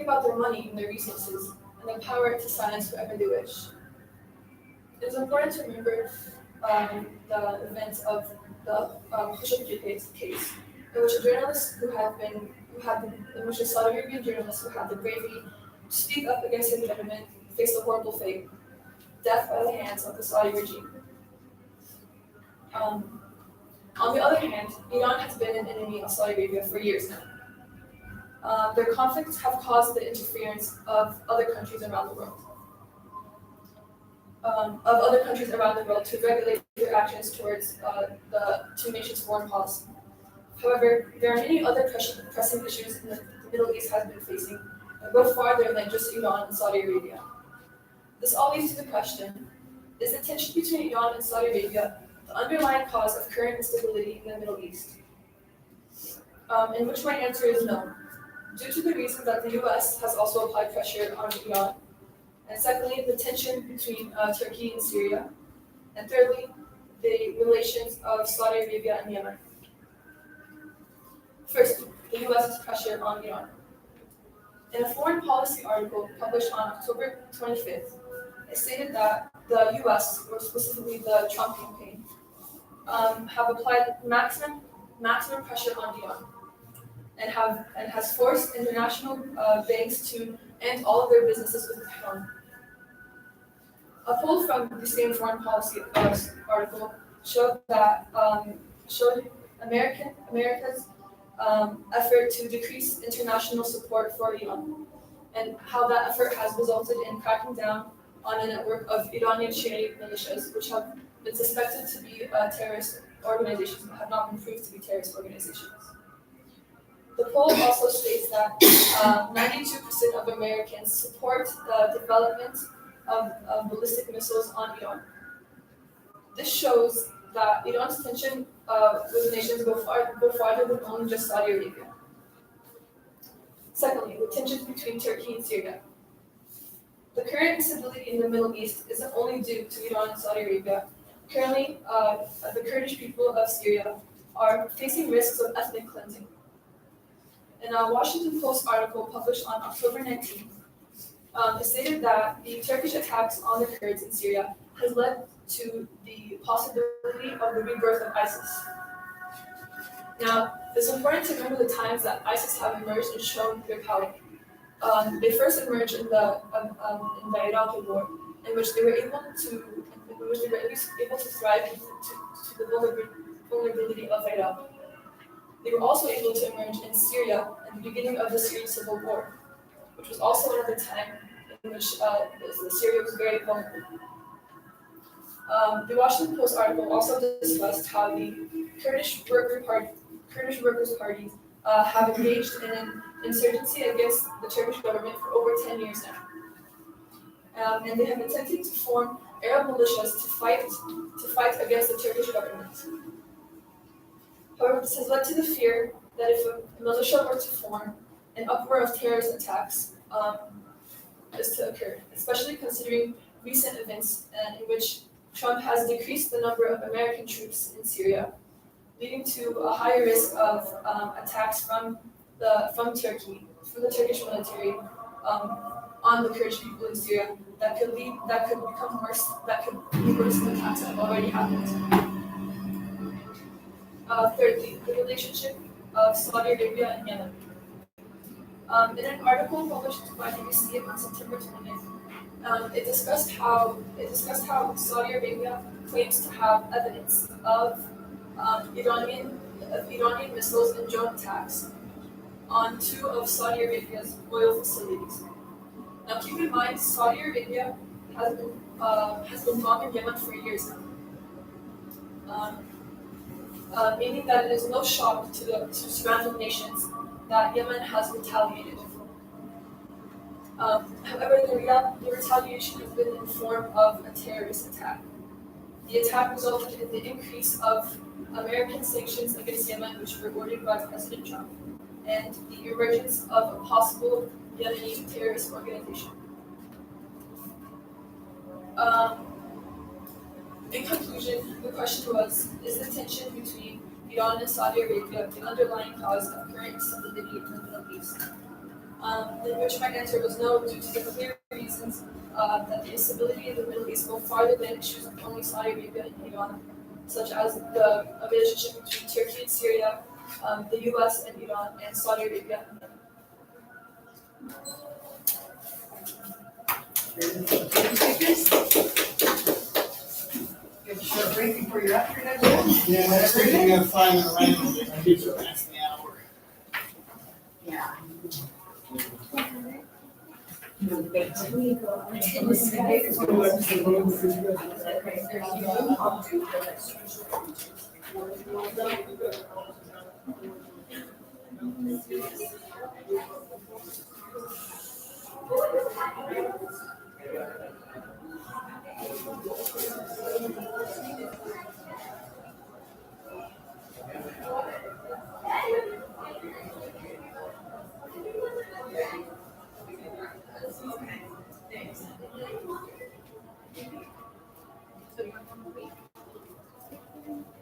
about their money and their resources, and the power to silence whoever they wish. It is important to remember the events of the Khashoggi case, in which a journalist in which a Saudi Arabian journalist who had the bravery to speak up against his government faced a horrible fate, death by the hands of the Saudi regime. On the other hand, Iran has been an enemy of Saudi Arabia for years now. Their conflicts have caused the interference of other countries around the world. To regulate their actions towards the two nations' foreign policy. However, there are many other pressing issues in the Middle East has been facing that go farther than just Iran and Saudi Arabia. This all leads to the question, is the tension between Iran and Saudi Arabia the underlying cause of current instability in the Middle East? In which my answer is no, due to the reason that the US has also applied pressure on Iran, and secondly, the tension between Turkey and Syria, and thirdly, the relations of Saudi Arabia and Yemen. First, the US's pressure on Iran. In a foreign policy article published on October 25th, it stated that the US, or specifically the Trump campaign, have applied maximum pressure on Iran, and has forced international banks to end all of their businesses with Iran. A poll from the same foreign policy article showed that America's effort to decrease international support for Iran, and how that effort has resulted in cracking down on a network of Iranian Shia militias, which have been suspected to be terrorist organizations, but have not been proved to be terrorist organizations. The poll also states that 92% of Americans support the development of ballistic missiles on Iran. This shows that Iran's tension with nations go farther than only just Saudi Arabia. Secondly, the tensions between Turkey and Syria. The current instability in the Middle East isn't only due to Iran and Saudi Arabia. Currently, the Kurdish people of Syria are facing risks of ethnic cleansing. In a Washington Post article published on October 19th, it stated that the Turkish attacks on the Kurds in Syria has led to the possibility of the rebirth of ISIS. Now, it's important to remember the times that ISIS have emerged and shown their power. They first emerged in the Iraqi war, in which they were able to thrive to the vulnerability of Iraq. They were also able to emerge in Syria at the beginning of the Syrian civil war, which was also another time in which Syria was very vulnerable. The Washington Post article also discussed how the Kurdish Workers' Party have engaged in an insurgency against the Turkish government for over 10 years now. And they have attempted to form Arab militias to fight against the Turkish government. However, this has led to the fear that if a militia were to form, an uproar of terrorist attacks is to occur, especially considering recent events in which Trump has decreased the number of American troops in Syria, leading to a higher risk of attacks from the Turkish military on the Kurdish people in Syria that could lead worse than attacks that have already happened. Thirdly, the relationship of Saudi Arabia and Yemen. In an article published by BBC on September 20th, it discussed how Saudi Arabia claims to have evidence of Iranian missiles and drone attacks on two of Saudi Arabia's oil facilities. Now, keep in mind, Saudi Arabia has been bombing Yemen for years now, meaning that it is no shock to surrounding nations that Yemen has retaliated. However, the retaliation has been in the form of a terrorist attack. The attack resulted in the increase of American sanctions against Yemen, which were ordered by President Trump, and the emergence of a possible Yemeni terrorist organization. In conclusion, the question was, is the tension between Iran and Saudi Arabia the underlying cause of current instability in the Middle East? in which my answer was no, due to the clear reasons that the instability in the Middle East go farther than issues of only Saudi Arabia and Iran, such as the relationship between Turkey and Syria, the US and Iran, and Saudi Arabia. You have a short break before you're up for next week? Yeah, next week we have 5 minute round, my kids are asking the hour. Yeah.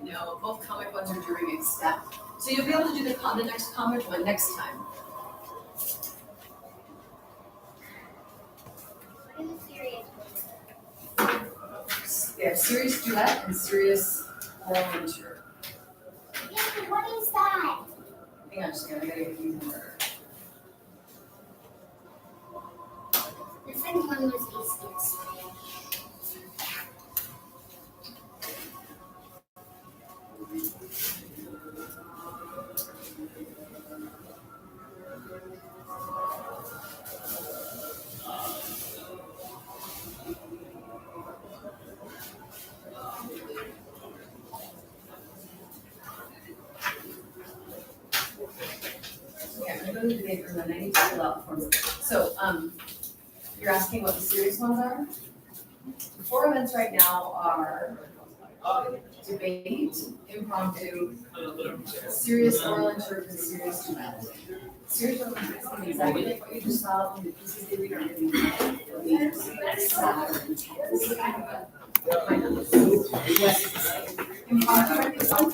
No, both comic ones are during Extemp. So you'll be able to do the next comic one next time. Yeah, serious duet and serious volunteer. What is that? Hang on just a second, I gotta get these in order. The second one was easiest. Okay, I'm gonna go to the paper and then I need to fill out forms. So, you're asking what the serious ones are? The 4 events right now are debate, impromptu, serious oral interview, and serious duet. Serious oral interview is gonna be exactly like what you just saw, the pieces they read are gonna be sad or intense. Kind of a, less. Impromptu, I think,